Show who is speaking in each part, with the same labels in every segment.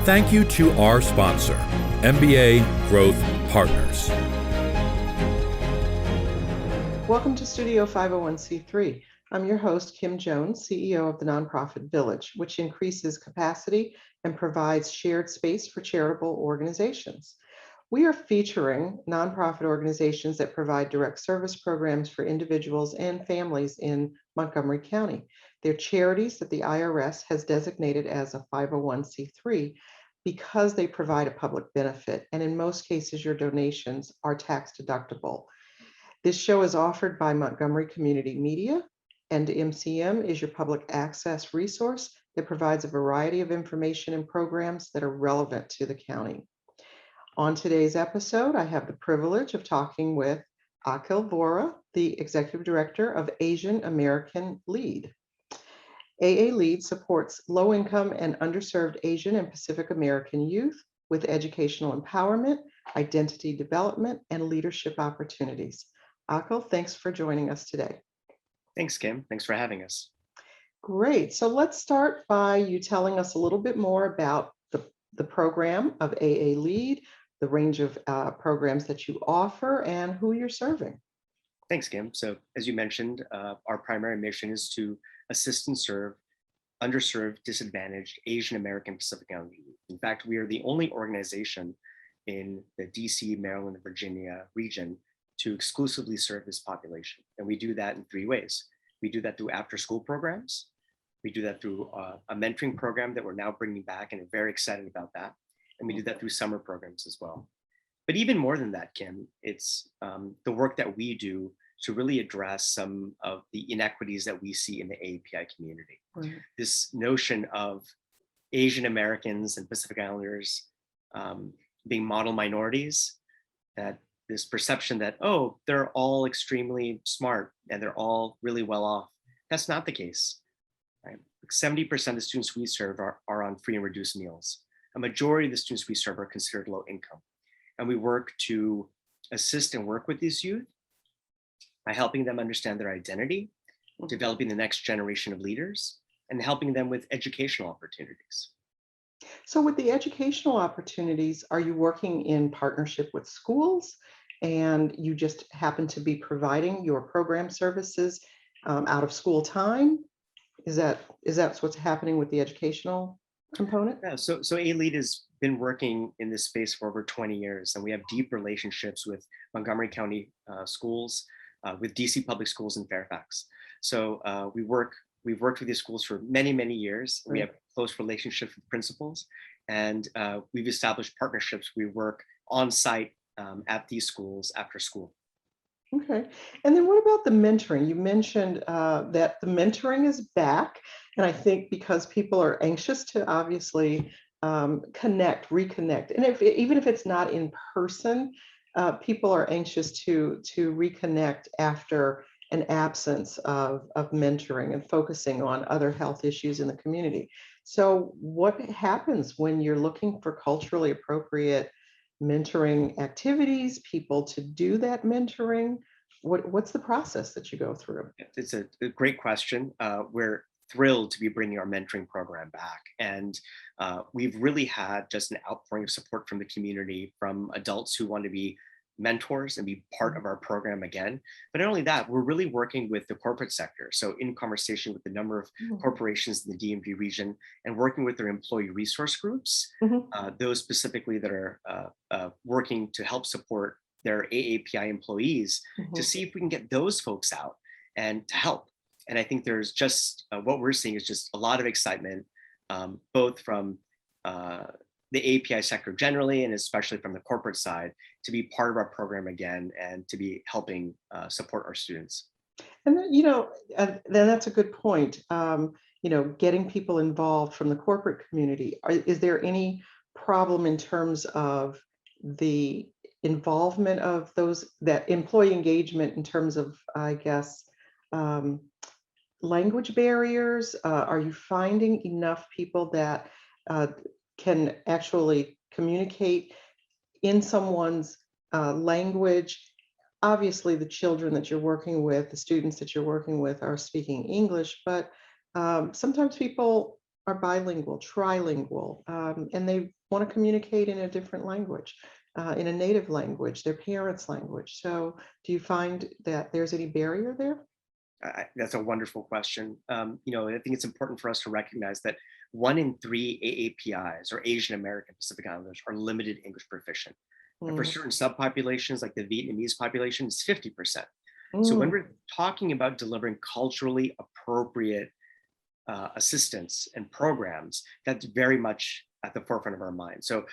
Speaker 1: Thank you to our sponsor, MBA Growth Partners.
Speaker 2: Welcome to Studio 501c3. I'm your host, Kim Jones, CEO of the Nonprofit Village, which increases capacity and provides shared space for charitable organizations. We are featuring nonprofit organizations that provide direct service programs for individuals and families in Montgomery County. They're charities that the IRS has designated as a 501c3 because they provide a public benefit, and in most cases, your donations are tax deductible. This show is offered by Montgomery Community Media, and MCM is your public access resource that provides a variety of information and programs that are relevant to the county. On today's episode, I have the privilege of talking with Akil Vohra, the Executive Director of Asian American LEAD. AALEAD supports low-income and underserved Asian and Pacific American youth with educational empowerment, identity development, and leadership opportunities. Akil, thanks for joining us today.
Speaker 3: Thanks, Kim. Thanks for having us.
Speaker 2: Great. So let's start by you telling us a little bit more about the program of AALEAD, the range of programs that you offer, and who you're serving.
Speaker 3: Thanks, Kim. So as you mentioned, our primary mission is to assist and serve underserved, disadvantaged Asian American Pacific Islander youth. In fact, we are the only organization in the DC, Maryland, and Virginia region to exclusively serve this population. And we do that in three ways. We do that through after-school programs. We do that through a mentoring program that we're now bringing back, and are very excited about that. And we do that through summer programs as well. But even more than that, Kim, it's the work that we do to really address some of the inequities that we see in the AAPI community.
Speaker 2: Right.
Speaker 3: This notion of Asian Americans and Pacific Islanders being model minorities, that this perception that, oh, they're all extremely smart and they're all really well off. That's not the case. Right? 70% of the students we serve are on free and reduced meals. A majority of the students we serve are considered low income. And we work to assist and work with these youth by helping them understand their identity, developing the next generation of leaders, and helping them with educational opportunities.
Speaker 2: So with the educational opportunities, are you working in partnership with schools, and you just happen to be providing your program services out of school time? Is that what's happening with the educational component?
Speaker 3: Yeah, so AALEAD has been working in this space for over 20 years, and we have deep relationships with Montgomery County schools, with DC Public Schools in Fairfax. So we've worked with these schools for many, many years.
Speaker 2: Right.
Speaker 3: We have close relationships with principals, and we've established partnerships. We work on site at these schools after school.
Speaker 2: Okay. And then what about the mentoring? You mentioned that the mentoring is back. And I think because people are anxious to obviously reconnect. And even if it's not in person, people are anxious to reconnect after an absence of mentoring and focusing on other health issues in the community. So what happens when you're looking for culturally appropriate mentoring activities, people to do that mentoring? What's the process that you go through?
Speaker 3: It's a great question. We're thrilled to be bringing our mentoring program back. And we've really had just an outpouring of support from the community, from adults who want to be mentors and be part of our program again. But not only that, we're really working with the corporate sector. So in conversation with a number of corporations in the DMV region, and working with their employee resource groups, those specifically that are working to help support their AAPI employees, to see if we can get those folks out and to help. And I think there's just, what we're seeing is just a lot of excitement, both from the API sector generally, and especially from the corporate side, to be part of our program again and to be helping support our students.
Speaker 2: And then that's a good point. Getting people involved from the corporate community. Is there any problem in terms of the involvement of that employee engagement in terms of, I guess, language barriers? Are you finding enough people that can actually communicate in someone's language? Obviously, the children that you're working with, the students that you're working with are speaking English, but sometimes people are bilingual, trilingual, and they want to communicate in a different language, in a native language, their parents' language. So do you find that there's any barrier there?
Speaker 3: That's a wonderful question. I think it's important for us to recognize that 1 in 3 AAPIs, or Asian American Pacific Islanders, are limited English proficient. And for
Speaker 2: Mm,
Speaker 3: certain subpopulations, like the Vietnamese population, it's 50%. So when
Speaker 2: mm,
Speaker 3: we're talking about delivering culturally appropriate assistance and programs, that's very much at the forefront of our mind. So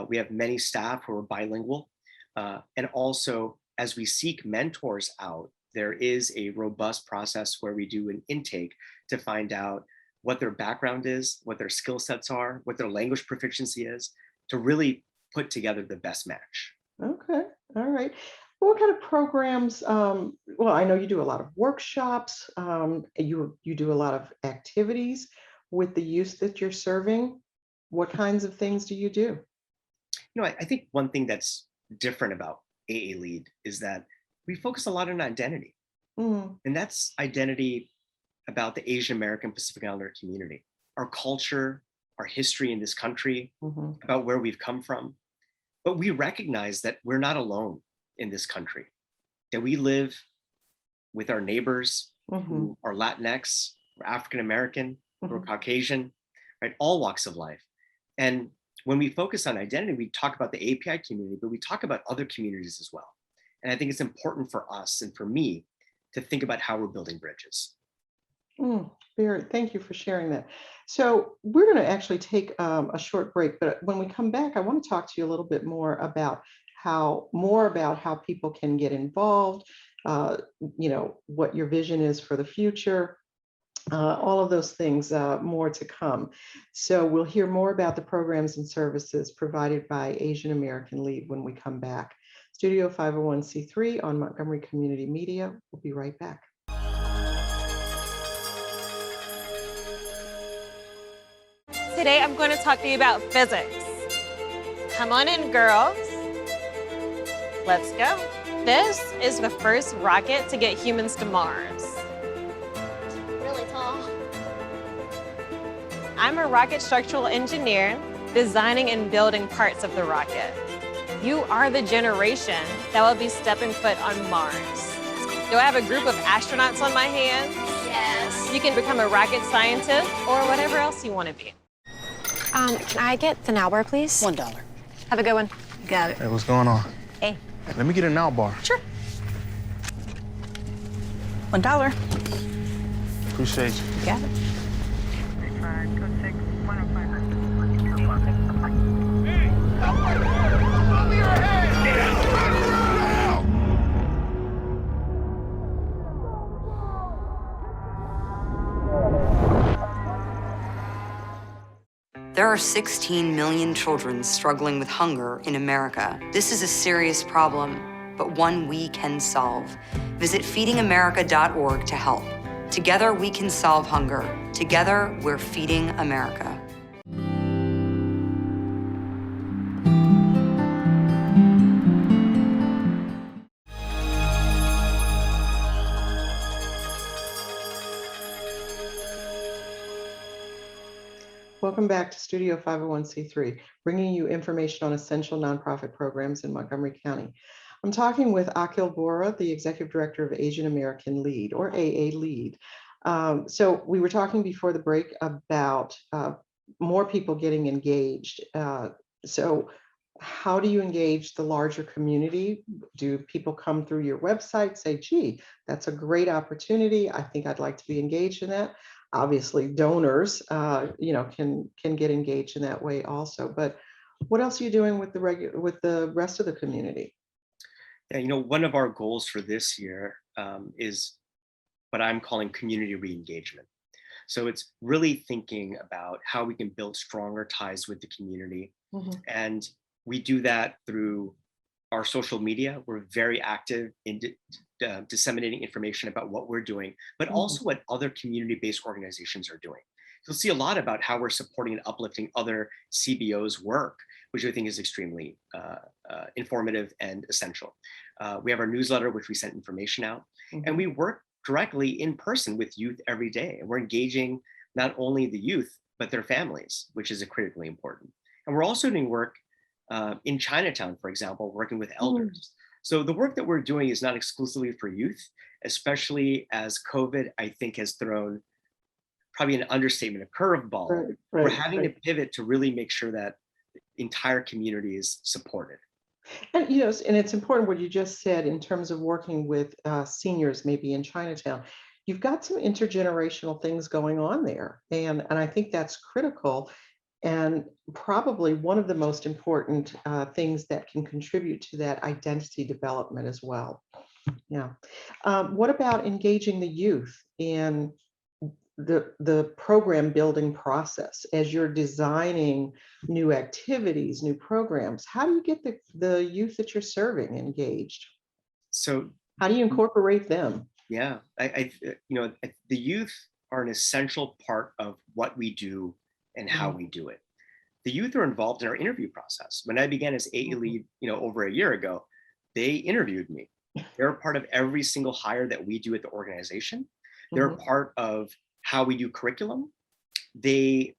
Speaker 3: we have many staff who are bilingual. And also, as we seek mentors out, there is a robust process where we do an intake to find out what their background is, what their skill sets are, what their language proficiency is, to really put together the best match.
Speaker 2: okay, all right. What kind of programs? Well, I know you do a lot of workshops. You do a lot of activities with the youth that you're serving. What kinds of things do you do?
Speaker 3: I think one thing that's different about AA Lead is that we focus a lot on identity,
Speaker 2: Mm,
Speaker 3: and that's identity about the Asian American Pacific Islander community, our culture, our history in this country,
Speaker 2: mhm,
Speaker 3: about where we've come from. But we recognize that we're not alone in this country, that we live with our neighbors
Speaker 2: mhm,
Speaker 3: who are Latinx, or African American, who are
Speaker 2: mhm.
Speaker 3: Caucasian, right? All walks of life. And when we focus on identity, we talk about the API community, but we talk about other communities as well. And I think it's important for us and for me to think about how we're building bridges.
Speaker 2: Thank you for sharing that. So we're going to actually take a short break, but when we come back, I want to talk to you a little bit more about how people can get involved. What your vision is for the future. All of those things, more to come. So we'll hear more about the programs and services provided by Asian American Lead when we come back. Studio 501c3 on Montgomery Community Media. We'll be right back.
Speaker 4: Today I'm going to talk to you about physics. Come on in, girls. Let's go. This is the first rocket to get humans to Mars.
Speaker 5: Really tall.
Speaker 4: I'm a rocket structural engineer designing and building parts of the rocket. You are the generation that will be stepping foot on Mars. Do I have a group of astronauts on my hands?
Speaker 5: Yes.
Speaker 4: You can become a rocket scientist or whatever else you want to be.
Speaker 5: Can I get the now bar, please?
Speaker 6: $1.
Speaker 4: Have a good one.
Speaker 5: Got it.
Speaker 6: Hey, what's going on?
Speaker 5: Hey.
Speaker 6: Let me get a now bar.
Speaker 5: Sure. $1.
Speaker 6: Appreciate you.
Speaker 5: You got it.
Speaker 7: There are 16 million children struggling with hunger in America. This is a serious problem, but one we can solve. Visit feedingamerica.org to help. Together we can solve hunger. Together we're feeding America.
Speaker 2: Welcome back to Studio 501c3, bringing you information on essential nonprofit programs in Montgomery County. I'm talking with Akil Vohra, the Executive Director of Asian American Lead, or AALEAD. So we were talking before the break about more people getting engaged. So how do you engage the larger community? Do people come through your website, say, gee, that's a great opportunity. I think I'd like to be engaged in that. Obviously, donors, can get engaged in that way also. But what else are you doing with the rest of the community?
Speaker 3: Yeah, one of our goals for this year is what I'm calling community re-engagement. So it's really thinking about how we can build stronger ties with the community.
Speaker 2: Mhm.
Speaker 3: And we do that through our social media. We're very active in disseminating information about what we're doing, but also what other community-based organizations are doing. You'll see a lot about how we're supporting and uplifting other CBOs' work, which I think is extremely informative and essential. We have our newsletter, which we send information out, and we work directly in person with youth every day. And we're engaging not only the youth, but their families, which is critically important. And we're also doing work in Chinatown, for example, working with elders. So the work that we're doing is not exclusively for youth, especially as COVID, I think, has thrown probably an understatement, a curveball. We're having to pivot to really make sure that the entire community is supported.
Speaker 2: And, and it's important what you just said in terms of working with seniors, maybe in Chinatown. You've got some intergenerational things going on there. And I think that's critical and probably one of the most important things that can contribute to that identity development as well. Yeah. What about engaging the youth in the program building process as you're designing new activities, new programs? How do you get the youth that you're serving engaged?
Speaker 3: So
Speaker 2: how do you incorporate them?
Speaker 3: Yeah, the youth are an essential part of what we do and how we do it. The youth are involved in our interview process. When I began as AALEAD, over a year ago, they interviewed me. They're a part of every single hire that we do at the organization. They're a part of how we do curriculum. They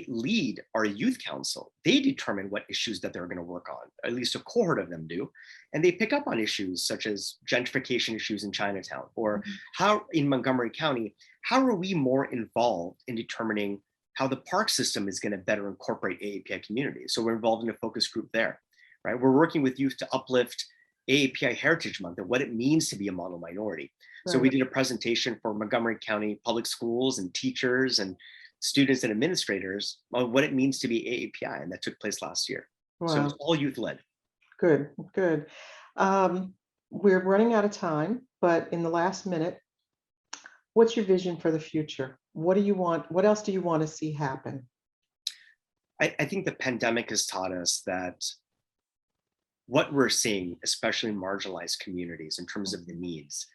Speaker 3: lead our youth council. They determine what issues that they're going to work on, at least a cohort of them do. And they pick up on issues such as gentrification issues in Chinatown, or how in Montgomery County, how are we more involved in determining how the park system is going to better incorporate AAPI communities? So we're involved in a focus group there, right? We're working with youth to uplift AAPI Heritage Month and what it means to be a model minority. So we did a presentation for Montgomery County public schools and teachers and students and administrators on what it means to be AAPI, and that took place last year. Wow. So it's all youth led.
Speaker 2: Good, good. We're running out of time, but in the last minute, what's your vision for the future? What do you want? What else do you want to see happen?
Speaker 3: I think the pandemic has taught us that what we're seeing, especially in marginalized communities in terms of the needs,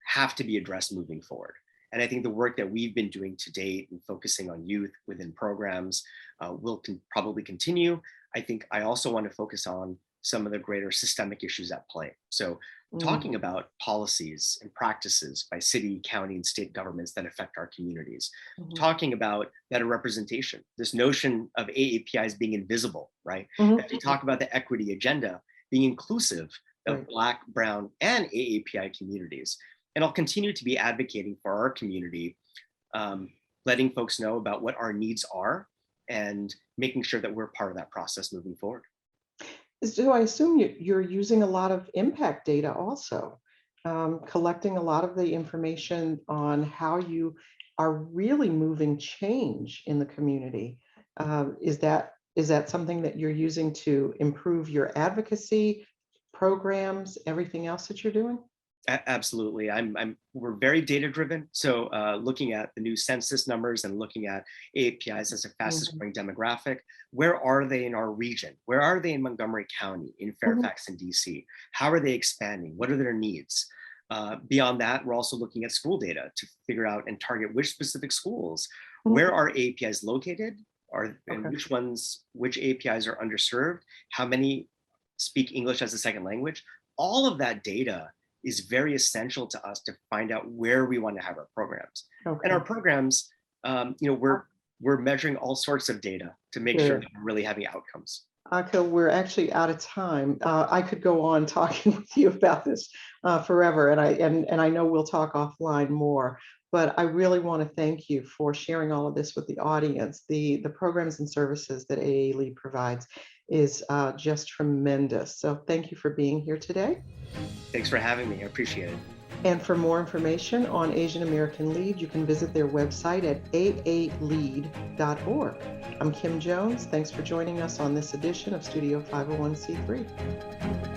Speaker 3: have to be addressed moving forward. And I think the work that we've been doing to date and focusing on youth within programs will probably continue. I think I also want to focus on some of the greater systemic issues at play. So talking about policies and practices by city, county, and state governments that affect our communities, talking about better representation, this notion of AAPIs being invisible, right? As we talk about the equity agenda, being inclusive of Black, Brown, and AAPI communities. And I'll continue to be advocating for our community, letting folks know about what our needs are and making sure that we're part of that process moving forward.
Speaker 2: So I assume you're using a lot of impact data also, collecting a lot of the information on how you are really moving change in the community. Is that something that you're using to improve your advocacy programs, everything else that you're doing?
Speaker 3: Absolutely. We're very data driven. So looking at the new census numbers and looking at AAPIs as the fastest growing demographic, where are they in our region? Where are they in Montgomery County, in Fairfax and DC? How are they expanding? What are their needs? Beyond that, we're also looking at school data to figure out and target which specific schools, where are AAPIs located, and which AAPIs are underserved, how many speak English as a second language. All of that data is very essential to us to find out where we want to have our programs. And our programs, we're measuring all sorts of data to make sure that we're really having outcomes.
Speaker 2: Akil, we're actually out of time. I could go on talking with you about this forever, and I know we'll talk offline more. But I really want to thank you for sharing all of this with the audience. The programs and services that AALEAD provides is just tremendous. So thank you for being here today.
Speaker 3: Thanks for having me. I appreciate it.
Speaker 2: And for more information on Asian American Lead, you can visit their website at aalead.org. I'm Kim Jones. Thanks for joining us on this edition of Studio 501c3.